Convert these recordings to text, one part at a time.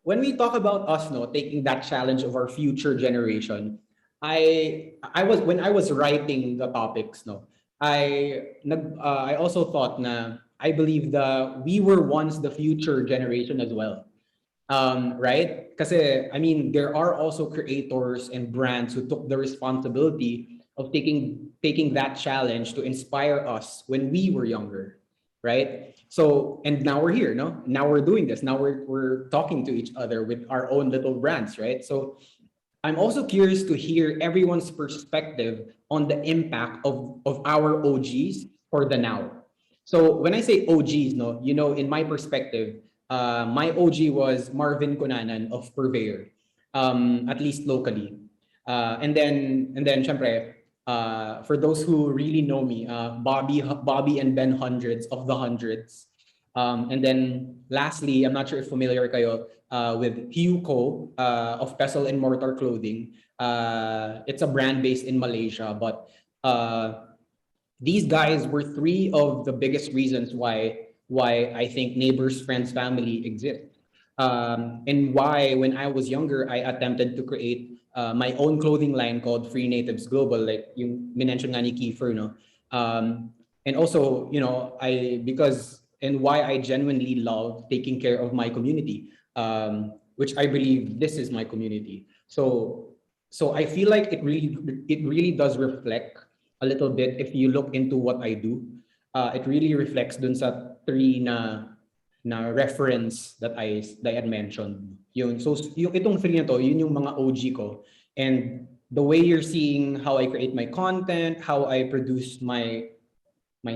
when we talk about us, no, taking that challenge of our future generation, when I was writing the topics, no, I also thought na I believe that we were once the future generation as well. Right? Kasi, I mean, there are also creators and brands who took the responsibility of taking that challenge to inspire us when we were younger, right? So, and now we're here, no? Now we're doing this. Now we're talking to each other with our own little brands, right? So, I'm also curious to hear everyone's perspective on the impact of our OGs for the now. So when I say OGs, no, in my perspective, my OG was Marvin Cunanan of Purveyor, at least locally. And then, syempre, for those who really know me, Bobby and Ben Hundreds of the Hundreds. And then lastly, I'm not sure if familiar kayo with Hugo of Pestle and Mortar Clothing. It's a brand based in Malaysia, but these guys were three of the biggest reasons why I think Neighbors, Friends, Family exist. And why, when I was younger, I attempted to create my own clothing line called Free Natives Global, like yung minention nga ni Kiefer, no? And also, because and why I genuinely love taking care of my community, which I believe this is my community. So I feel like it really does reflect a little bit if you look into what I do. It really reflects dun sa three na reference that I had mentioned. Yung itong three na to, yun yung mga OG ko. And the way you're seeing how I create my content, how I produce my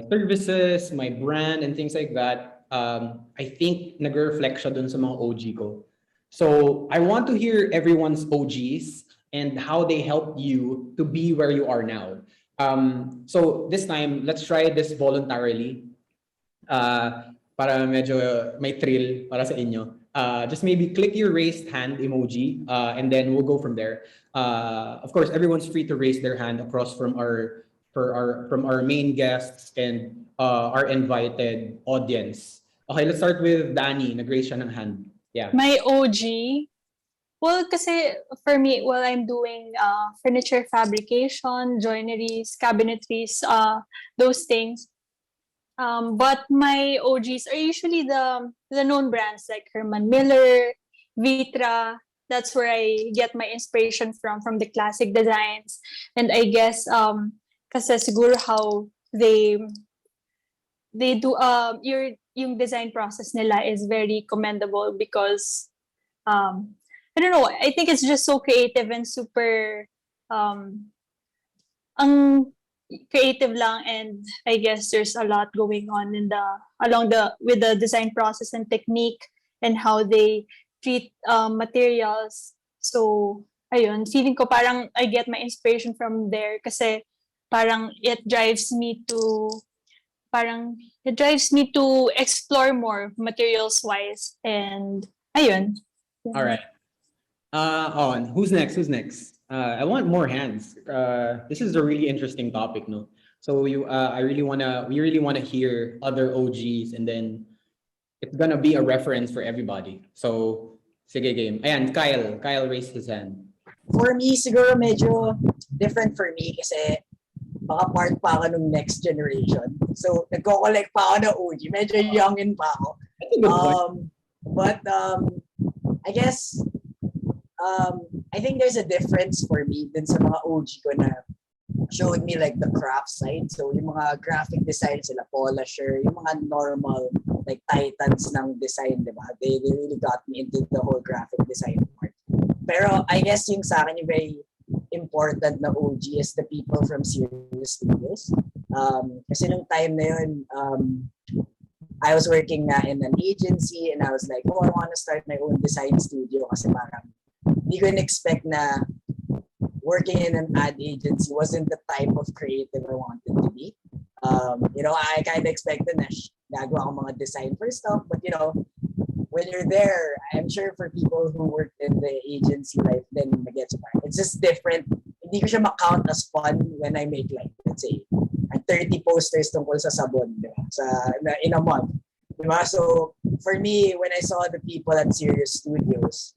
services, my brand, and things like that, I think nag-reflect siya dun sa mga OG ko. So I want to hear everyone's OGs and how they helped you to be where you are now. So this time, let's try this voluntarily. Para medyo may thrill para sa inyo. Just maybe click your raised hand emoji, and then we'll go from there. Of course, everyone's free to raise their hand across from our main guests and our invited audience. Okay, let's start with Danny. Nag-raise siya ng hand. Yeah. My OG? Well, kasi for me, while I'm doing furniture fabrication, joineries, cabinetries, those things. But my OGs are usually the known brands like Herman Miller, Vitra. That's where I get my inspiration from the classic designs. And I guess kasi siguro how they do yung design process nila is very commendable because I don't know, I think it's just so creative and super ang creative lang, and I guess there's a lot going on with the design process and technique and how they treat materials. So ayun, feeling ko parang I get my inspiration from there kasi parang it drives me to explore more materials wise, and ayun. All right. On who's next? I want more hands. This is a really interesting topic, no? So we really wanna hear other OGs, and then it's gonna be a reference for everybody. So sige game. Ayan, Kyle raised his hand. For me, siguro medyo different for me kasi baka part pa ako nung next generation. So nagko-collect pa ako ng OG. Medyo youngin pa ako. But I guess I think there's a difference for me din sa mga OG ko na showed me like the craft side. So yung mga graphic design sila, polisher, yung mga normal like titans ng design, di ba? They really got me into the whole graphic design part. Pero I guess yung sa akin yung very important na OG is the people from Serious Studios. Kasi nung time na yun, I was working na in an agency and I was like, oh, I want to start my own design studio kasi parang hindi ko in-expect na working in an ad agency wasn't the type of creative I wanted to be. I kind of expected na nagawa ko mga design for stuff, but when you're there, I'm sure for people who work in the agency life, then it's just different. Hindi ko siya ma-count as fun when I make like, let's say, 30 posters tungkol sa sabon, diba? In a month. Diba? So, for me, when I saw the people at Serious Studios,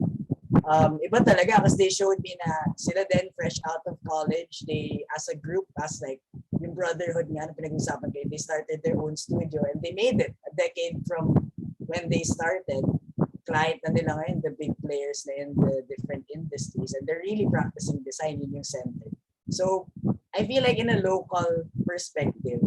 iba talaga kasi they showed me na sila din fresh out of college, they as a group, as like yung brotherhood nga na pinag-usapan kayo, they started their own studio and they made it a decade from when they started. Client na nila ngayon, the big players na in the different industries, and they're really practicing design in yung center. So I feel like in a local perspective,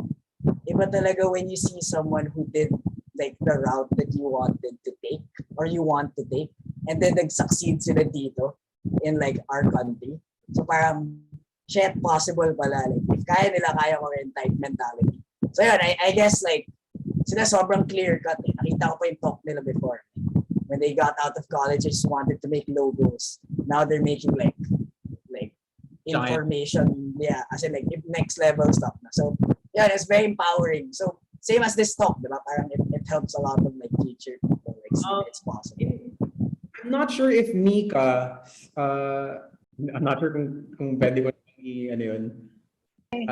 iba talaga when you see someone who did like the route that you wanted to take or you want to take, and then nag-succeed sila dito in like our country. So parang, shit, possible pala. Like, if kaya nila, kaya ko rin type mentality. So yun, I guess like, sila sobrang clear-cut eh. Nakita ko pa yung talk nila before. When they got out of college, they just wanted to make logos. Now they're making like information, yeah, as in like next level stuff na. So yeah, it's very empowering. So same as this talk, diba? Parang it helps a lot of like future people like see it's possible. I'm not sure if Mika, I'm not sure kung pwede ko ano yun.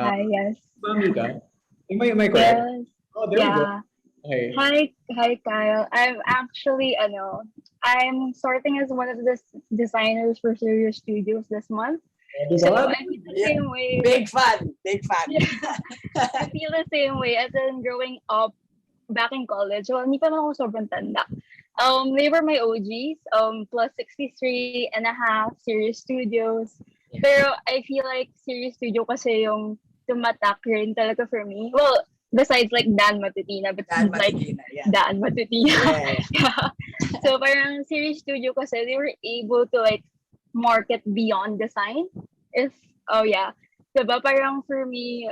Hi, yes. Mika, am I correct? Yes. Oh, there we go. Yeah. Okay. Hi, Kyle. I'm actually, I'm sorting as one of the designers for Serious Studios this month. So I feel the same way. Big fan. Yeah. I feel the same way as in growing up back in college. Well, hindi pa naman ako sobrang tanda. They were my OGs, plus 63 and a half Serious Studios. Yeah. Pero I feel like Serious Studio kasi yung tumatak rin talaga for me. Well, besides like Dan Matutina, but Dan like Matutina, yeah. Dan Matutina. Yeah. Yeah. So parang Serious Studio kasi they were able to like market beyond design. Diba parang for me,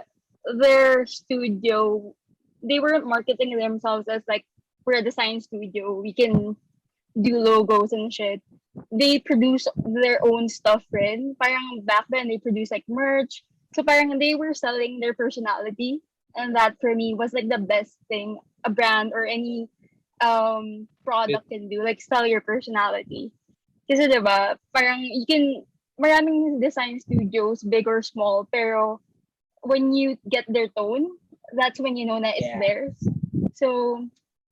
their studio, they weren't marketing themselves as like, we're a design studio, we can do logos and shit. They produce their own stuff rin. Parang back then, they produce like merch. So parang they were selling their personality. And that for me was like the best thing a brand or any product can do, like sell your personality. Kasi diba, parang you can, maraming design studios, big or small, pero when you get their tone, that's when you know na it's theirs. So,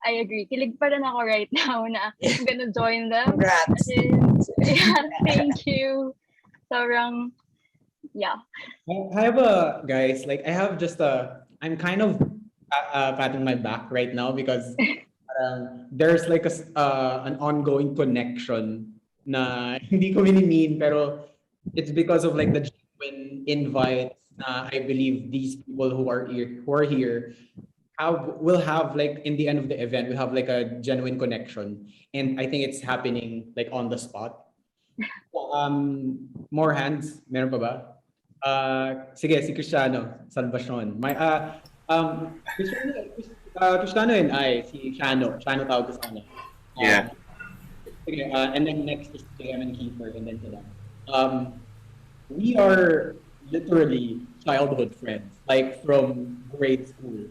I agree. Kilig pa rin ako right now na I'm gonna join them. Congrats. Yeah, thank you. Sobrang, yeah. I have guys, like I have just I'm kind of patting my back right now because there's like an ongoing connection na hindi ko mean pero it's because of like the genuine invites na I believe these people who are here will have like in the end of the event we have like a genuine connection, and I think it's happening like on the spot. More hands, meron pa ba? Sige, si Cristiano Salvacion. Cristiano yun ay si Shano tawag ko sana. Yeah. Okay, and then next is JM and Kiefer, and then sila. We are literally childhood friends, like from grade school.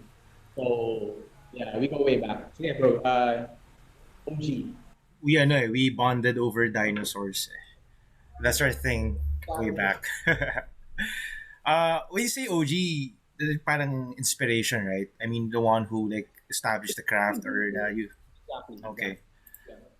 So yeah, we go way back. Sige, bro. OG. We bonded over dinosaurs. That's our thing way back. When you say OG, parang inspiration, right? I mean, the one who like established the craft or you. Okay.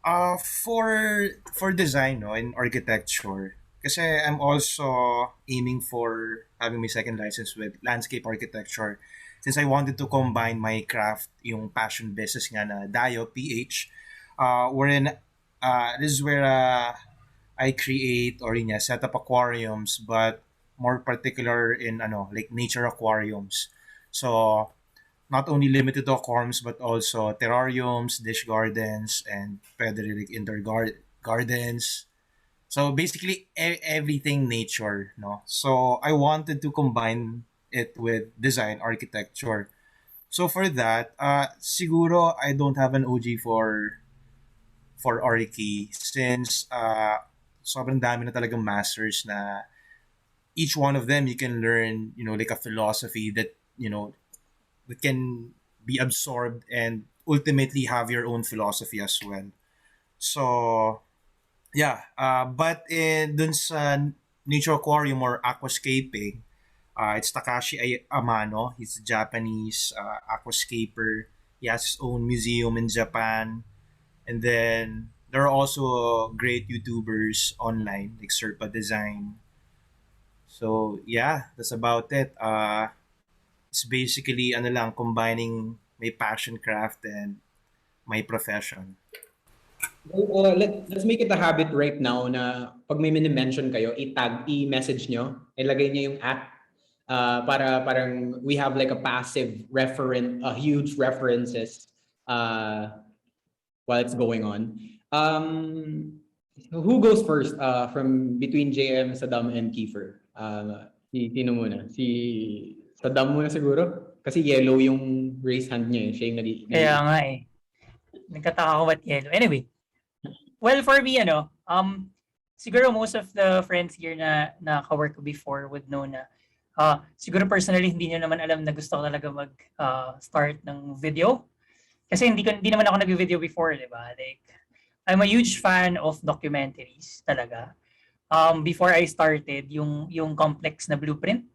For design, no, in architecture, kasi I'm also aiming for having my second license with landscape architecture, since I wanted to combine my craft, yung passion business nga na Dayo PH, wherein this is where I create or set up aquariums, but more particular in like nature aquariums. So not only limited to aquariums but also terrariums, dish gardens, and pwede rin like indoor gardens. So basically everything nature, no. So I wanted to combine it with design architecture. So for that, siguro I don't have an OG for Ariki, since sobrang dami na talagang masters na each one of them you can learn, like a philosophy that, that can be absorbed and ultimately have your own philosophy as well. So yeah, but dun sa nature aquarium or aquascaping, it's Takashi Amano. He's a Japanese aquascaper. He has his own museum in Japan. And then there are also great YouTubers online like Serpa Design. So yeah, that's about it. It's basically ano lang, combining my passion craft and my profession. Well, let's make it a habit right now na pag may mini-mention kayo, i-message nyo, ilagay nyo yung at para parang we have like a passive reference, a huge references while it's going on. Who goes first from between JM, Saddam, and Kiefer? Sino muna? Si Saddam muna siguro? Kasi yellow yung raise hand niya eh. Siya yung Kaya nga eh. Nagkataka ko ba't yellow. Anyway, well, for me, siguro most of the friends here na naka-work ko before would know na siguro personally hindi nyo naman alam na gusto ko talaga mag-start ng video. Kasi hindi naman ako nag-video before, di ba? Like, I'm a huge fan of documentaries talaga. Before I started, yung complex na blueprint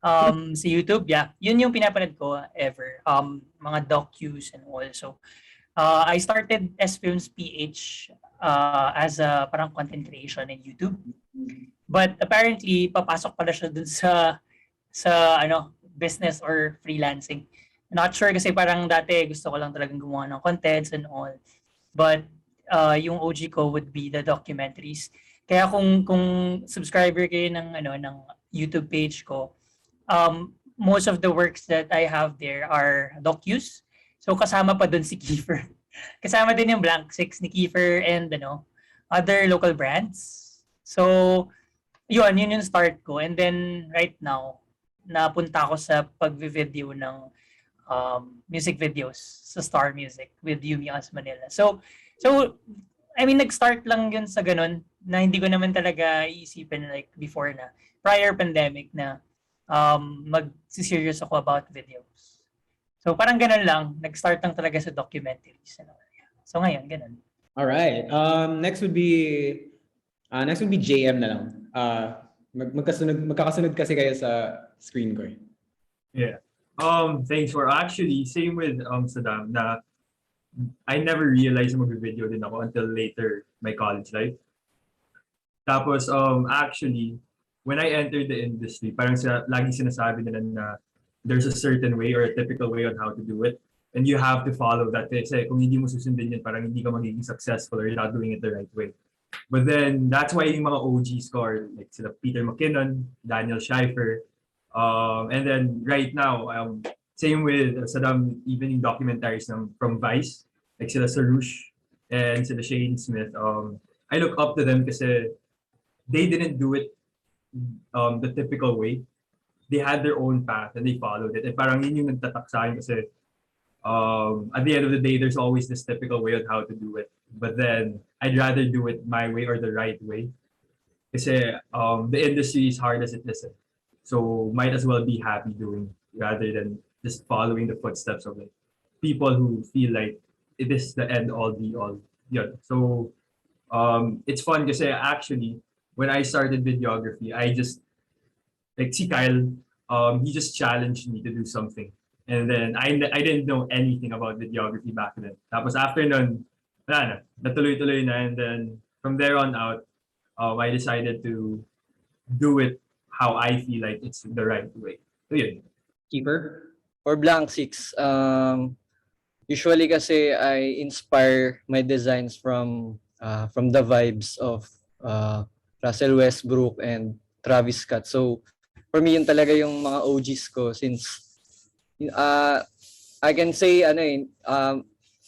sa YouTube, yeah. Yun yung pinapanood ko ever. Mga docus and all. So, I started SFilmsPH as a parang content creation in YouTube. But apparently, papasok pala siya dun sa business or freelancing. Not sure kasi parang dati gusto ko lang talagang gumawa ng contents and all. But yung OG ko would be the documentaries. Kaya kung subscriber kayo ng YouTube page ko, most of the works that I have there are docus. So kasama pa dun si Kiefer. Kasama din yung Blank 6 ni Kiefer and other local brands. So yun yung start ko. And then right now, napunta ako sa pag-video ng music videos sa Star Music with Yumi As Manila. So I mean, nag-start lang yun sa ganun na hindi ko naman talaga iisipin like before na prior pandemic na mag-serious ako about videos. So parang ganun lang, nag-start lang talaga sa documentaries. So ngayon, ganun. All right. Next would be JM na lang. Magkakasunod kasi kayo sa screen ko. Yeah. Thanks for actually same with Saddam na I never realized mag-video din ako until later my college life. Tapos actually when I entered the industry, parang lagi sinasabi nila na there's a certain way or a typical way on how to do it and you have to follow that kasi kung hindi mo susundin yun parang hindi ka magiging successful or you're not doing it the right way. But then that's why yung mga OGs ko are like sila Peter McKinnon, Daniel Schleifer, and then right now, same with Saddam, even in documentaries from Vice, like sila Sarush and sila Shane Smith. I look up to them kasi they didn't do it the typical way. They had their own path and they followed it. And parang yun yung nagtatak sa akin kasi at the end of the day, there's always this typical way on how to do it. But then I'd rather do it my way or the right way. Kasi the industry is hard as it is. So might as well be happy doing rather than just following the footsteps of it. People who feel like it is the end all be all. Yeah. So it's fun kasi actually when I started videography, I just like si Kyle, he just challenged me to do something. And then I didn't know anything about videography back then. Tapos after nun, natuloy-tuloy na, and then from there on out, I decided to do it how I feel like it's the right way. So yun. Keeper? For Blank 6, usually kasi I inspire my designs from the vibes of Russell Westbrook and Travis Scott. So for me yun talaga yung mga OGs ko since I can say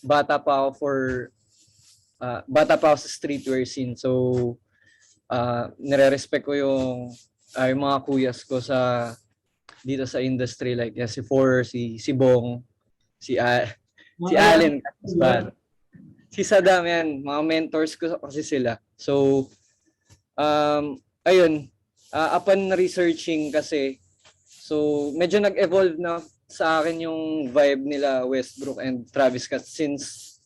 bata pa ako sa streetwear scene. So nire-respect ko yung mga kuyas ko dito sa industry like si For, si Bong, si Allen, si Saddam, yan, mga mentors ko kasi sila. So ayun, upon researching kasi, so medyo nag-evolve na sa akin yung vibe nila Westbrook and Travis Scott since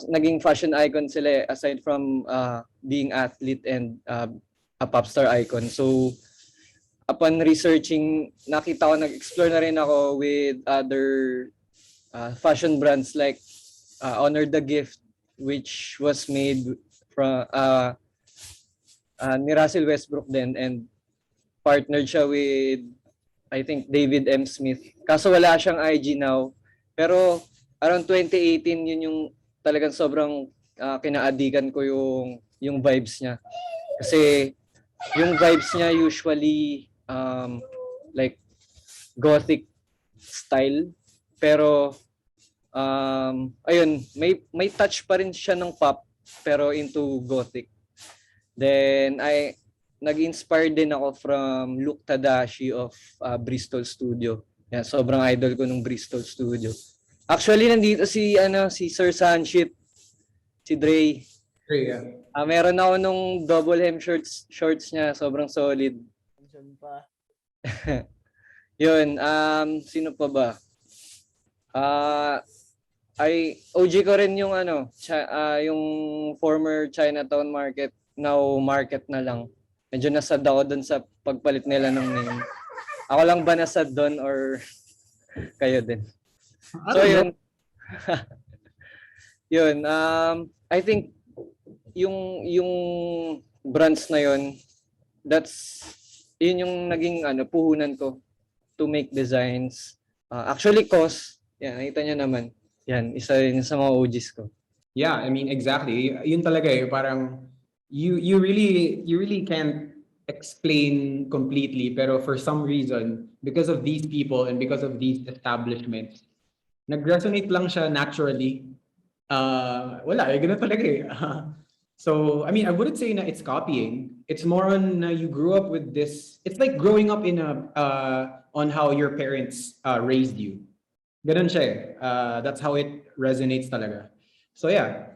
naging fashion icon sila aside from being athlete and a pop star icon. So upon researching, nakita ko, nag-explore na rin ako with other fashion brands like Honor the Gift, which was made from ni Russell Westbrook din, and partnered siya with I think David M. Smith. Kaso wala siyang IG now. Pero around 2018 yun yung talagang sobrang kinaadikan ko yung vibes niya. Kasi yung vibes niya usually like gothic style, pero ayun, may touch pa rin siya ng pop pero into gothic. Then nag-inspire din ako from Luke Tadashi of Bristol Studio. Yeah, sobrang idol ko nung Bristol Studio. Actually nandito si Sir Sanship, si Dre. Yeah. Meron ako nung double hem shorts niya, sobrang solid. Diyan pa. Yun, sino pa ba? OG ko rin yung yung former Chinatown Market, now Market na lang. Medyo nasad ako dun sa pagpalit nila ng name. Ako lang ba nasad dun or kayo din? So yun. Yun, I think yung brands na yun, yun yung naging puhunan ko to make designs. Actually, cost. Yan, nakita nyo naman. Yan, isa rin sa mga OGs ko. Yeah, I mean, exactly. Yun talaga parang you really can't explain completely, pero for some reason, because of these people and because of these establishments, nag-resonate lang siya naturally. Wala, ganun talaga So, I mean, I wouldn't say na it's copying. It's more on you grew up with this. It's like growing up on how your parents raised you. Ganun siya That's how it resonates talaga. So yeah,